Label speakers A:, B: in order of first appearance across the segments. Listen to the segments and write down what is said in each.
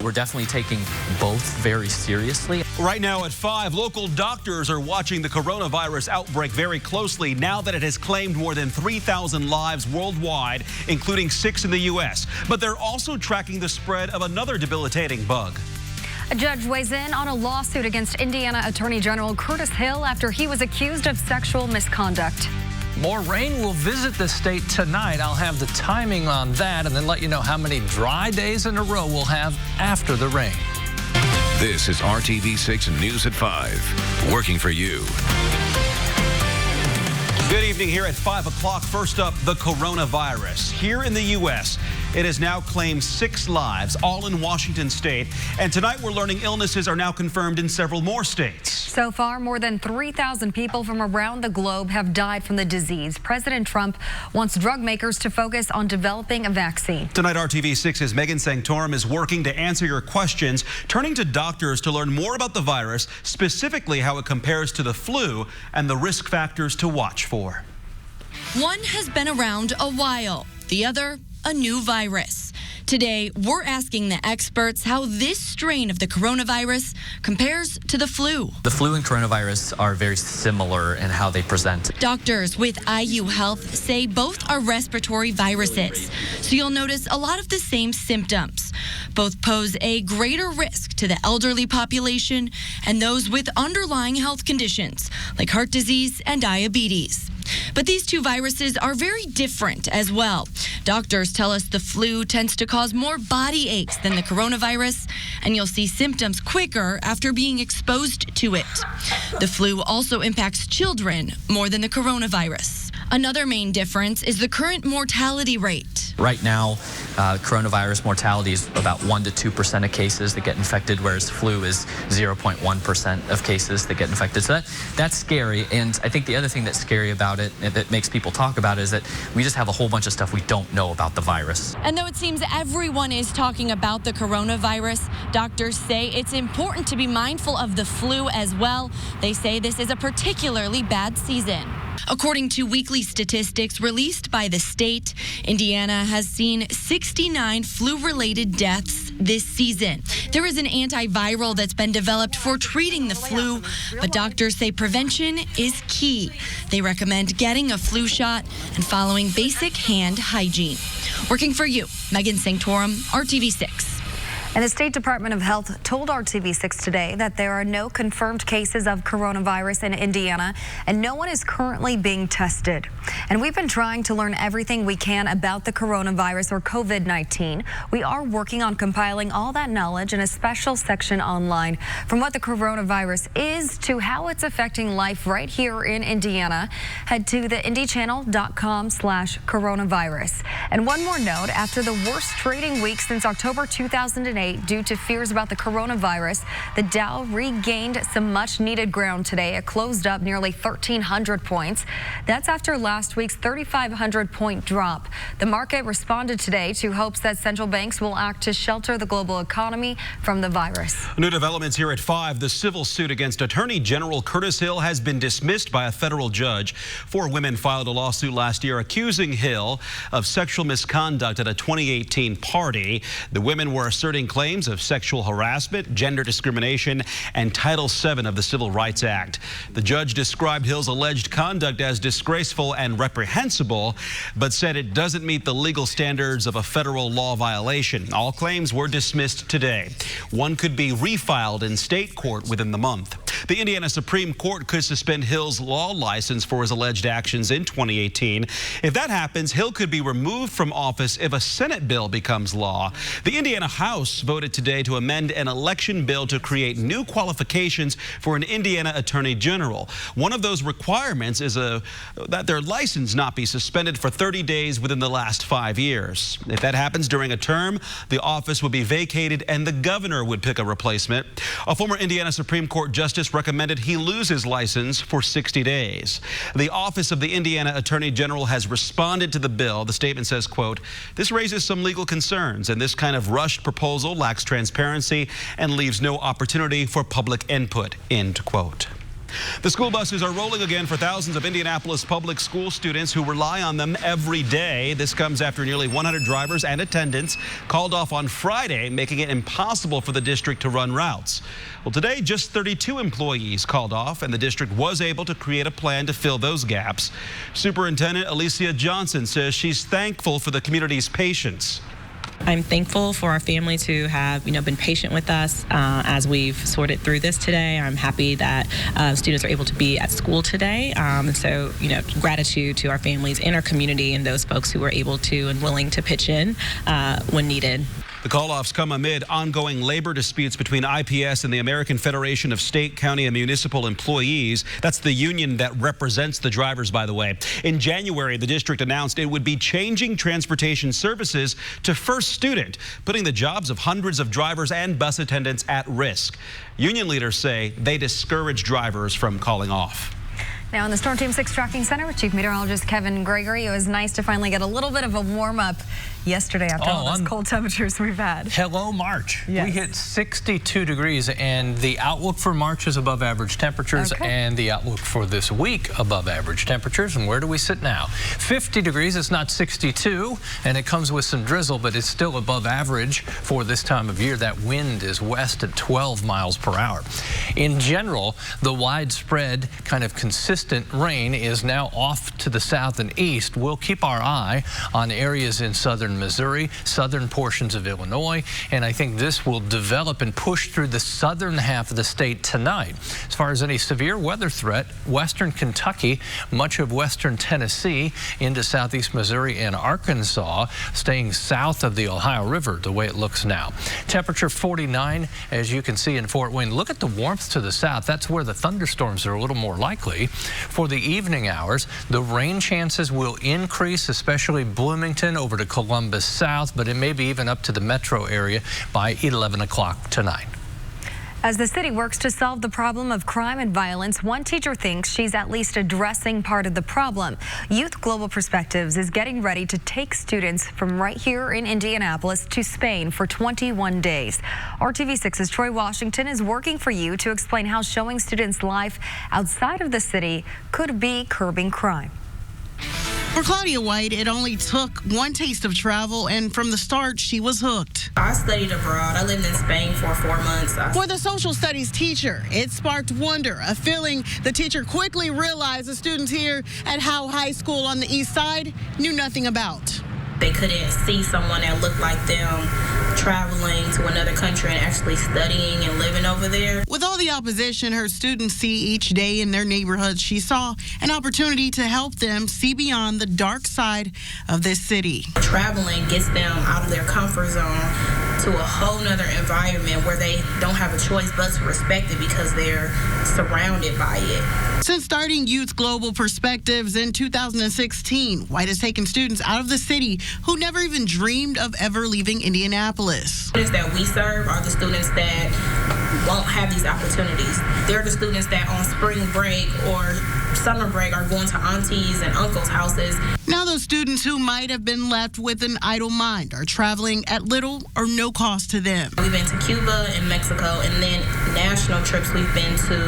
A: we're definitely taking both very seriously.
B: Right now at 5, local doctors are watching the coronavirus outbreak very closely now that it has claimed more than 3,000 lives worldwide, including 6 in the U.S. But they're also tracking the spread of another debilitating bug.
C: A judge weighs in on a lawsuit against Indiana Attorney General Curtis Hill after he was accused of sexual misconduct.
D: More rain will visit the state tonight. I'll have the timing on that and then let you know how many dry days in a row we'll have after the rain.
E: This is RTV6 News at 5, working for you.
B: Good evening here at 5 o'clock. First up, the coronavirus. Here in the U.S., it has now claimed 6 lives, all in Washington state. And tonight we're learning illnesses are now confirmed in several more states.
C: So far, more than 3,000 people from around the globe have died from the disease. President Trump wants drug makers to focus on developing a vaccine.
B: Tonight, RTV6's Megan Sanctorum is working to answer your questions, turning to doctors to learn more about the virus, specifically how it compares to the flu and the risk factors to watch for.
F: One has been around a while, the other a new virus. Today, we're asking the experts how this strain of the coronavirus compares to the flu.
A: The flu and coronavirus are very similar in how they present.
F: Doctors with IU Health say both are respiratory viruses, so you'll notice a lot of the same symptoms. Both pose a greater risk to the elderly population and those with underlying health conditions like heart disease and diabetes. But these two viruses are very different as well. Doctors tell us the flu tends to cause more body aches than the coronavirus, and you'll see symptoms quicker after being exposed to it. The flu also impacts children more than the coronavirus. Another main difference is the current mortality rate.
A: Right now, coronavirus mortality is about 1 to 2% of cases that get infected, whereas flu is 0.1% of cases that get infected. So that's scary. And I think the other thing that's scary about it, that makes people talk about it, is that we just have a whole bunch of stuff we don't know about the virus.
F: And though it seems everyone is talking about the coronavirus, doctors say it's important to be mindful of the flu as well. They say this is a particularly bad season. According to weekly statistics released by the state, Indiana has seen 69 flu-related deaths this season. There is an antiviral that's been developed for treating the flu, but doctors say prevention is key. They recommend getting a flu shot and following basic hand hygiene. Working for you, Megan Sanctorum, RTV6.
C: And the State Department of Health told RTV6 today that there are no confirmed cases of coronavirus in Indiana and no one is currently being tested. And we've been trying to learn everything we can about the coronavirus or COVID-19. We are working on compiling all that knowledge in a special section online, from what the coronavirus is to how it's affecting life right here in Indiana. Head to the indychannel.com/coronavirus. And one more note, after the worst trading week since October 2008, due to fears about the coronavirus, the Dow regained some much needed ground today. It closed up nearly 1,300 points. That's after last week's 3,500 point drop. The market responded today to hopes that central banks will act to shelter the global economy from the virus.
B: New developments here at 5. The civil suit against Attorney General Curtis Hill has been dismissed by a federal judge. 4 women filed a lawsuit last year accusing Hill of sexual misconduct at a 2018 party. The women were asserting claims of sexual harassment, gender discrimination, and Title VII of the Civil Rights Act. The judge described Hill's alleged conduct as disgraceful and reprehensible, but said it doesn't meet the legal standards of a federal law violation. All claims were dismissed today. One could be refiled in state court within the month. The Indiana Supreme Court could suspend Hill's law license for his alleged actions in 2018. If that happens, Hill could be removed from office if a Senate bill becomes law. The Indiana House voted today to amend an election bill to create new qualifications for an Indiana Attorney General. One of those requirements is that their license not be suspended for 30 days within the last 5 years. If that happens during a term, the office would be vacated and the governor would pick a replacement. A former Indiana Supreme Court justice recommended he lose his license for 60 days. The Office of the Indiana Attorney General has responded to the bill. The statement says, quote, "This raises some legal concerns, and this kind of rushed proposal lacks transparency and leaves no opportunity for public input," end quote. The school buses are rolling again for thousands of Indianapolis public school students who rely on them every day. This comes after nearly 100 drivers and attendants called off on Friday, making it impossible for the district to run routes. Well, today, just 32 employees called off, and the district was able to create a plan to fill those gaps. Superintendent Alicia Johnson says she's thankful for the community's patience.
G: I'm thankful for our family to have, been patient with us as we've sorted through this today. I'm happy that students are able to be at school today. And so, gratitude to our families and our community and those folks who were able to and willing to pitch in when needed.
B: The call-offs come amid ongoing labor disputes between IPS and the American Federation of State, County, and Municipal Employees. That's the union that represents the drivers, by the way. In January, the district announced it would be changing transportation services to First Student, putting the jobs of hundreds of drivers and bus attendants at risk. Union leaders say they discourage drivers from calling off.
C: Now in the Storm Team 6 Tracking Center with Chief Meteorologist Kevin Gregory, it was nice to finally get a little bit of a warm-up yesterday after all those cold temperatures we've had.
D: Hello, March.
C: Yes.
D: We hit 62 degrees, and the outlook for March is above average temperatures, and the outlook for this week above average temperatures. And where do we sit now? 50 degrees. It's not 62, and it comes with some drizzle, but it's still above average for this time of year. That wind is west at 12 miles per hour. In general, the widespread kind of consistent rain is now off to the south and east. We'll keep our eye on areas in southern Missouri, southern portions of Illinois, and I think this will develop and push through the southern half of the state tonight. As far as any severe weather threat, western Kentucky, much of western Tennessee, into southeast Missouri and Arkansas, staying south of the Ohio River the way it looks now. Temperature 49, as you can see in Fort Wayne. Look at the warmth to the south. That's where the thunderstorms are a little more likely. For the evening hours, the rain chances will increase, especially Bloomington over to Columbus south, but it may be even up to the metro area by 11 o'clock tonight.
C: As the city works to solve the problem of crime and violence, one teacher thinks she's at least addressing part of the problem. Youth Global Perspectives is getting ready to take students from right here in Indianapolis to Spain for 21 days. RTV6's Troy Washington is working for you to explain how showing students life outside of the city could be curbing crime.
H: For Claudia White, it only took one taste of travel, and from the start, she was hooked.
I: I studied abroad. I lived in Spain for 4 months.
H: For the social studies teacher, it sparked wonder, a feeling the teacher quickly realized the students here at Howe High School on the east side knew nothing about.
I: They couldn't see someone that looked like them traveling to another country and actually studying and living over there.
H: With all the opposition her students see each day in their neighborhoods, she saw an opportunity to help them see beyond the dark side of this city.
I: Traveling gets them out of their comfort zone to a whole nother environment where they don't have a choice but to respect it because they're surrounded by it.
H: Since starting Youth Global Perspectives in 2016, White has taken students out of the city who never even dreamed of ever leaving Indianapolis.
I: Students that we serve are the students that won't have these opportunities. They're the students that on spring break or summer break are going to aunties and uncles' houses.
H: Now those students who might have been left with an idle mind are traveling at little or no cost to them.
I: We've been to Cuba and Mexico, and then national trips. We've been to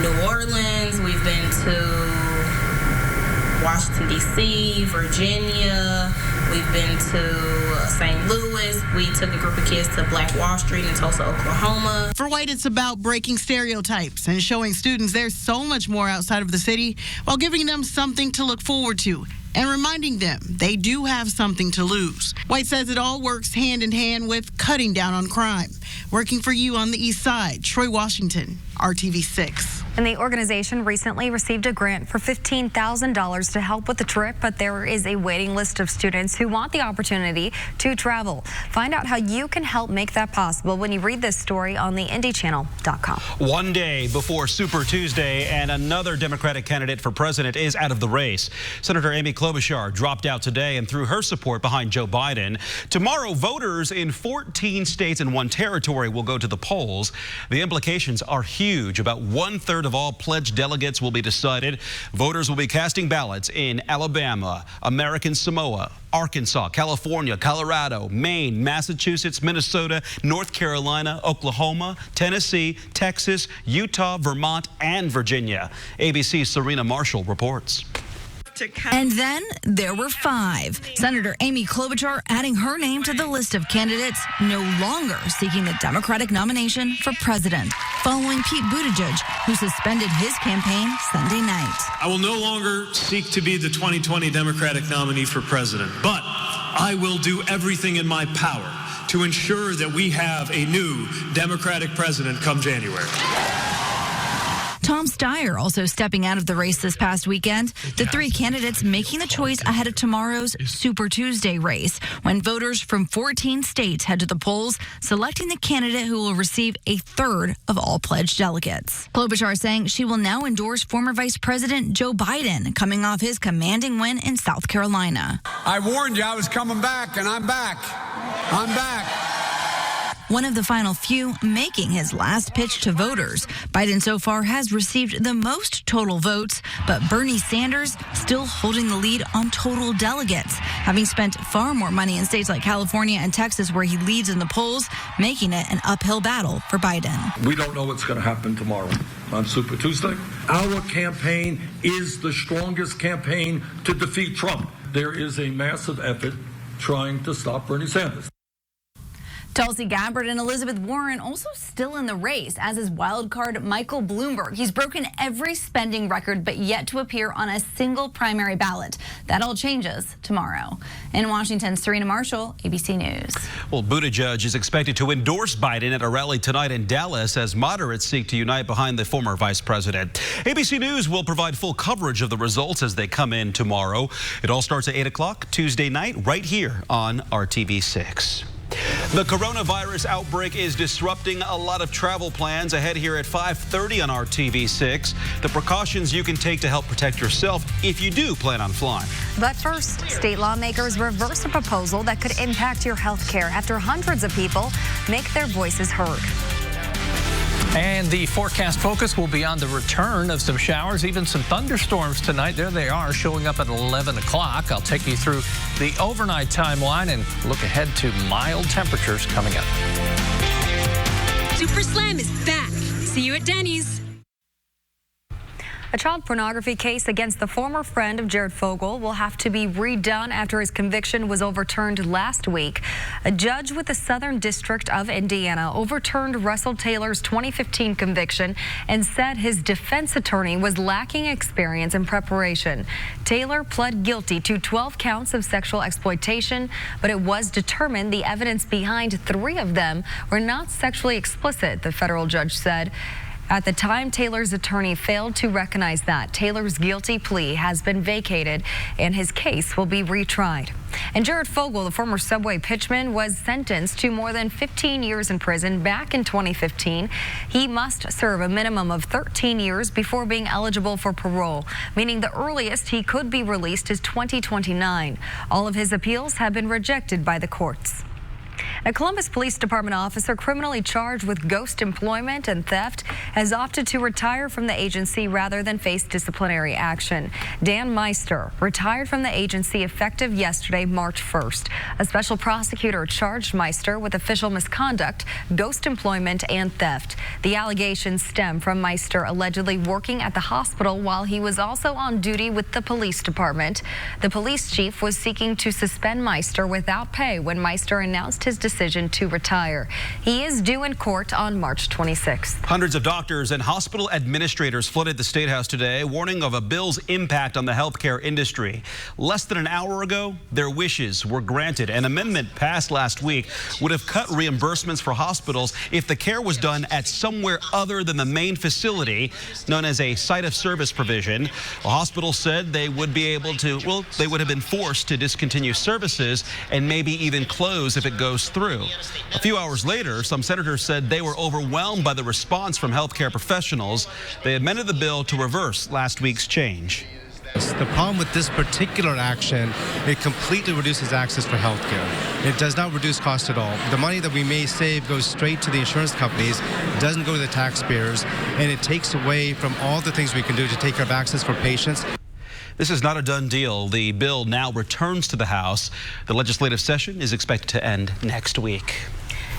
I: New Orleans, we've been to Washington, D.C., Virginia, we've been to St. Louis. We took a group of kids to Black Wall Street in Tulsa, Oklahoma.
H: For White, it's about breaking stereotypes and showing students there's so much more outside of the city while giving them something to look forward to and reminding them they do have something to lose. White says it all works hand in hand with cutting down on crime. Working for you on the east side, Troy Washington, RTV6.
C: And the organization recently received a grant for $15,000 to help with the trip, but there is a waiting list of students who want the opportunity to travel. Find out how you can help make that possible when you read this story on the IndyChannel.com.
B: One day before Super Tuesday, and another Democratic candidate for president is out of the race. Senator Amy Klobuchar dropped out today and threw her support behind Joe Biden. Tomorrow, voters in 14 states and one territory territory will go to the polls. The implications are huge. About 1/3 of all pledged delegates will be decided. Voters will be casting ballots in Alabama, American Samoa, Arkansas, California, Colorado, Maine, Massachusetts, Minnesota, North Carolina, Oklahoma, Tennessee, Texas, Utah, Vermont, and Virginia. ABC's Serena Marshall reports.
J: And then there were 5. Senator Amy Klobuchar adding her name to the list of candidates no longer seeking the Democratic nomination for president, following Pete Buttigieg, who suspended his campaign Sunday night.
K: I will no longer seek to be the 2020 Democratic nominee for president, but I will do everything in my power to ensure that we have a new Democratic president come January.
J: Tom Steyer also stepping out of the race this past weekend. The 3 candidates making the choice ahead of tomorrow's Super Tuesday race, when voters from 14 states head to the polls, selecting the candidate who will receive 1/3 of all pledged delegates. Klobuchar saying she will now endorse former Vice President Joe Biden, coming off his commanding win in South Carolina.
L: I warned you I was coming back, and I'm back. I'm back.
J: One of the final few making his last pitch to voters. Biden so far has received the most total votes, but Bernie Sanders still holding the lead on total delegates, having spent far more money in states like California and Texas, where he leads in the polls, making it an uphill battle for Biden.
M: We don't know what's going to happen tomorrow on Super Tuesday. Our campaign is the strongest campaign to defeat Trump. There is a massive effort trying to stop Bernie Sanders.
C: Tulsi Gabbard and Elizabeth Warren also still in the race, as is wild card Michael Bloomberg. He's broken every spending record but yet to appear on a single primary ballot. That all changes tomorrow. In Washington, Serena Marshall, ABC News.
B: Well, Buttigieg is expected to endorse Biden at a rally tonight in Dallas as moderates seek to unite behind the former vice president. ABC News will provide full coverage of the results as they come in tomorrow. It all starts at 8 o'clock Tuesday night right here on RTV6. The coronavirus outbreak is disrupting a lot of travel plans ahead here at 5:30 on RTV6. The precautions you can take to help protect yourself if you do plan on flying.
C: But first, state lawmakers reverse a proposal that could impact your health care after hundreds of people make their voices heard.
D: And the forecast focus will be on the return of some showers, even some thunderstorms tonight. There they are, showing up at 11 o'clock. I'll take you through the overnight timeline and look ahead to mild temperatures coming up.
N: Super Slam is back. See you at Denny's.
C: A child pornography case against the former friend of Jared Fogle will have to be redone after his conviction was overturned last week. A judge with the Southern District of Indiana overturned Russell Taylor's 2015 conviction and said his defense attorney was lacking experience and preparation. Taylor pled guilty to 12 counts of sexual exploitation, but it was determined the evidence behind 3 of them were not sexually explicit, the federal judge said. At the time, Taylor's attorney failed to recognize that. Taylor's guilty plea has been vacated and his case will be retried. And Jared Fogle, the former Subway pitchman, was sentenced to more than 15 years in prison back in 2015. He must serve a minimum of 13 years before being eligible for parole, meaning the earliest he could be released is 2029. All of his appeals have been rejected by the courts. A Columbus Police Department officer criminally charged with ghost employment and theft has opted to retire from the agency rather than face disciplinary action. Dan Meister retired from the agency effective yesterday, March 1st. A special prosecutor charged Meister with official misconduct, ghost employment, and theft. The allegations stem from Meister allegedly working at the hospital while he was also on duty with the police department. The police chief was seeking to suspend Meister without pay when Meister announced his decision to retire. He is due in court on March 26th.
B: Hundreds of doctors and hospital administrators flooded the State House today, warning of a bill's impact on the healthcare industry. Less than an hour ago, their wishes were granted. An amendment passed last week would have cut reimbursements for hospitals if the care was done at somewhere other than the main facility, known as a site of service provision. The hospital said they would be able to, well, they would have been forced to discontinue services and maybe even close if it goes through. A few hours later, some senators said they were overwhelmed by the response from healthcare professionals. They amended the bill to reverse last week's change.
O: The problem with this particular action, it completely reduces access for health care. It does not reduce cost at all. The money that we may save goes straight to the insurance companies, doesn't go to the taxpayers, and it takes away from all the things we can do to take care of access for patients.
B: This is not a done deal. The bill now returns to the House. The legislative session is expected to end next week.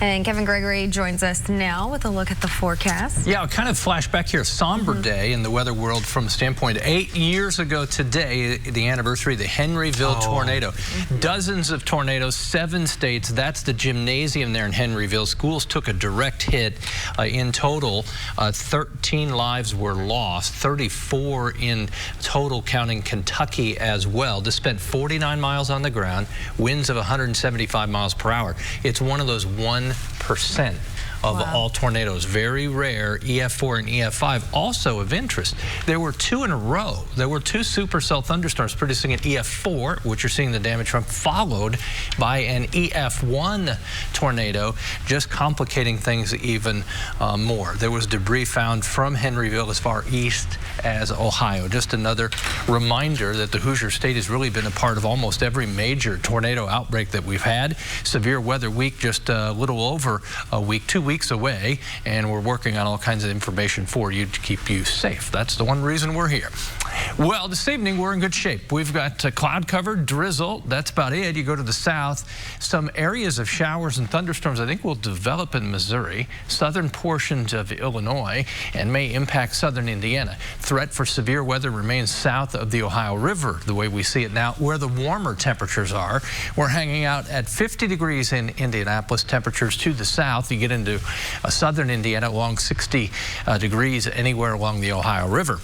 C: And Kevin Gregory joins us now with a look at the forecast.
D: Yeah, kind of flashback here. Somber day in the weather world from the standpoint. 8 years ago today, the anniversary of the Henryville tornado. Dozens of tornadoes, 7 states. That's the gymnasium there in Henryville. Schools took a direct hit. In total, 13 lives were lost, 34 in total, counting Kentucky as well. This spent 49 miles on the ground, winds of 175 miles per hour. It's one of those 1% of all tornadoes. Very rare. EF4 and EF5 also of interest. There were 2 in a row. There were 2 supercell thunderstorms producing an EF4, which you're seeing the damage from, followed by an EF1 tornado, just complicating things even more. There was debris found from Henryville as far east as Ohio. Just another reminder that the Hoosier State has really been a part of almost every major tornado outbreak that we've had. Severe weather week just a little over a week, 2 weeks away, and we're working on all kinds of information for you to keep you safe. That's the one reason we're here. Well, this evening we're in good shape. We've got cloud covered, drizzle. That's about it. You go to the south, some areas of showers and thunderstorms I think will develop in Missouri, southern portions of Illinois, and may impact southern Indiana. Threat for severe weather remains south of the Ohio River, the way we see it now, where the warmer temperatures are. We're hanging out at 50 degrees in Indianapolis. Temperatures to the south. You get into southern Indiana along 60 degrees anywhere along the Ohio River.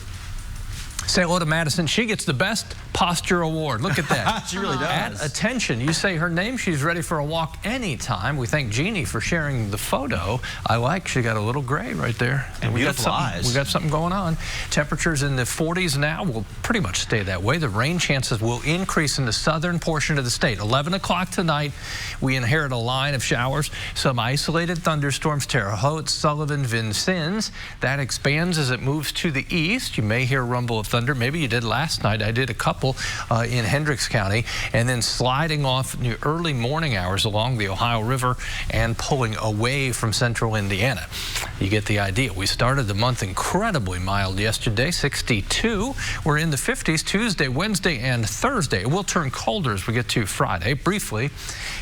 D: Say hello to Madison. She gets the Best Posture Award. Look at that.
B: She really does.
D: At attention. You say her name, she's ready for a walk anytime. We thank Jeannie for sharing the photo. I like she got a little gray right there.
B: And beautiful eyes.
D: We got something going on. Temperatures in the 40s now will pretty much stay that way. The rain chances will increase in the southern portion of the state. 11 o'clock tonight, we inherit a line of showers, some isolated thunderstorms, Terre Haute, Sullivan, Vincennes. That expands as it moves to the east. You may hear a rumble of thunder. Maybe you did last night. I did a couple in Hendricks County, and then sliding off in the early morning hours along the Ohio River and pulling away from central Indiana. You get the idea. We started the month incredibly mild yesterday, 62. We're in the 50s Tuesday, Wednesday, and Thursday. It will turn colder as we get to Friday. Briefly,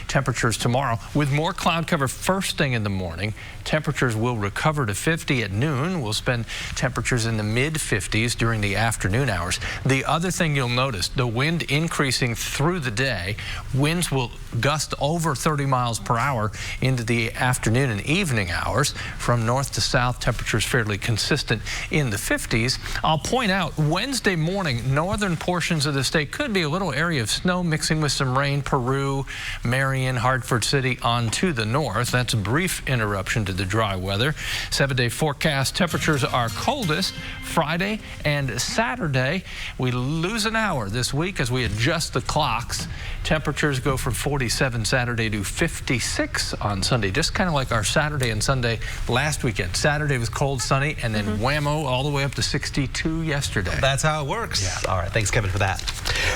D: temperatures tomorrow with more cloud cover first thing in the morning. Temperatures will recover to 50 at noon. We'll spend temperatures in the mid-50s during the afternoon hours. The other thing you'll notice, the wind increasing through the day. Winds will gust over 30 miles per hour into the afternoon and evening hours. From north to south, temperatures fairly consistent in the 50s. I'll point out, Wednesday morning, northern portions of the state could be a little area of snow mixing with some rain. Peru, Marion, Hartford City on to the north. That's a brief interruption to the dry weather. 7-day forecast, temperatures are coldest Friday and Saturday. We lose an hour this week as we adjust the clocks. Temperatures go from 47 Saturday to 56 on Sunday, just kind of like our Saturday and Sunday last weekend. Saturday was cold, sunny, and then whammo, all the way up to 62 yesterday.
B: That's how it works.
D: Yeah.
B: All right, thanks, Kevin, for that.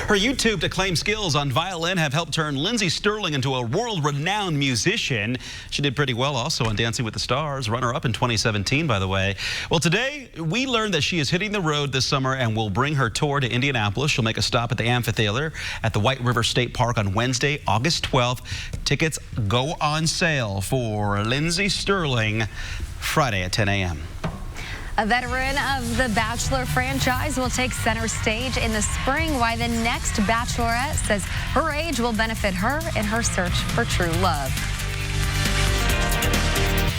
B: Her YouTube acclaimed skills on violin have helped turn Lindsay Sterling into a world-renowned musician. She did pretty well also on Dancing with the Stars, runner-up in 2017, by the way. Well, today we learned that she is hitting the road this summer and will bring her tour to Indianapolis. She'll make a stop at the amphitheater at the White River State Park on Wednesday, August 12th. Tickets go on sale for Lindsay Sterling Friday at 10 a.m.
C: A veteran of the Bachelor franchise will take center stage in the spring, while the next Bachelorette says her age will benefit her in her search for true love.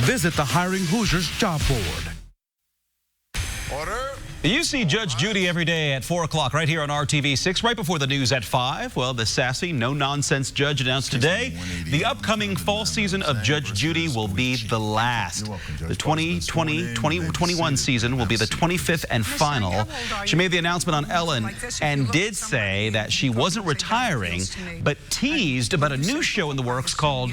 P: Visit the Hiring Hoosiers job board.
L: Order.
B: You see Judge Judy every day at 4 o'clock right here on RTV6, right before the news at 5. Well, the sassy, no-nonsense judge announced today the upcoming fall season of Judge Judy will be the last. The 2020-2021 season will be the 25th and final. She made the announcement on Ellen and did say that she wasn't retiring, but teased about a new show in the works called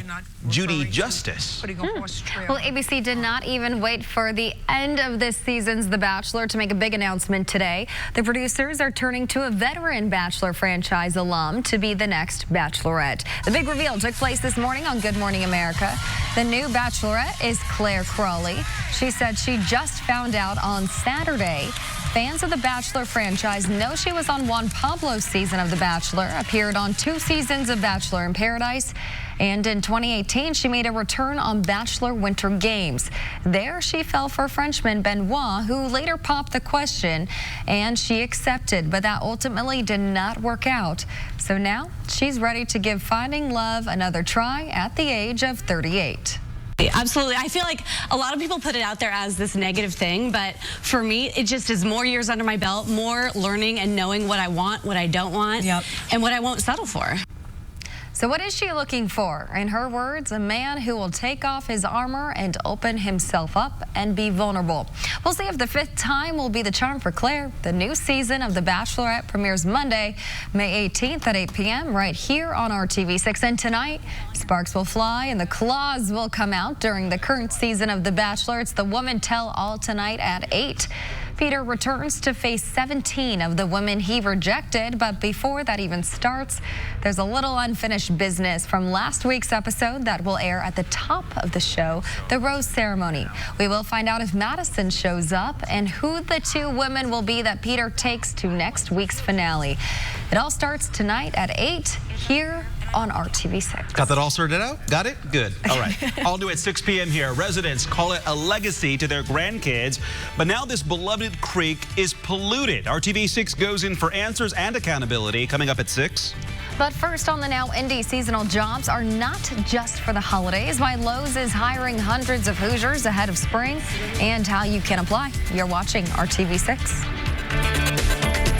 B: Judy Justice.
C: Well, ABC did not even wait for the end of this season's The Bachelor to make a big announcement today. The producers are turning to a veteran Bachelor franchise alum to be the next Bachelorette. The big reveal took place this morning on Good Morning America. The new Bachelorette is Claire Crawley. She said she just found out on Saturday. Fans of the Bachelor franchise know she was on Juan Pablo's season of The Bachelor, appeared on 2 seasons of Bachelor in Paradise, and in 2018, she made a return on Bachelor Winter Games. There, she fell for Frenchman Benoit, who later popped the question, and she accepted, but that ultimately did not work out. So now, she's ready to give finding love another try at the age of 38.
Q: Absolutely. I feel like a lot of people put it out there as this negative thing, but for me, it just is more years under my belt, more learning and knowing what I want, what I don't want, and what I won't settle for.
C: So what is she looking for? In her words, a man who will take off his armor and open himself up and be vulnerable. We'll see if the 5th time will be the charm for Claire. The new season of The Bachelorette premieres Monday, May 18th at 8 p.m. right here on RTV6. And tonight, sparks will fly and the claws will come out during the current season of The Bachelor. It's the Woman Tell All tonight at 8. Peter returns to face 17 of the women he rejected, but before that even starts, there's a little unfinished business from last week's episode that will air at the top of the show, the rose ceremony. We will find out if Madison shows up and who the 2 women will be that Peter takes to next week's finale. It all starts tonight at 8 here on RTV6.
B: Got that all sorted out? Got it? Good. All right. All new at 6 p.m. here. Residents call it a legacy to their grandkids, but now this beloved creek is polluted. RTV6 goes in for answers and accountability coming up at 6.
C: But first on the Now Indy, seasonal jobs are not just for the holidays. Why Lowe's is hiring hundreds of Hoosiers ahead of spring and how you can apply. You're watching RTV6.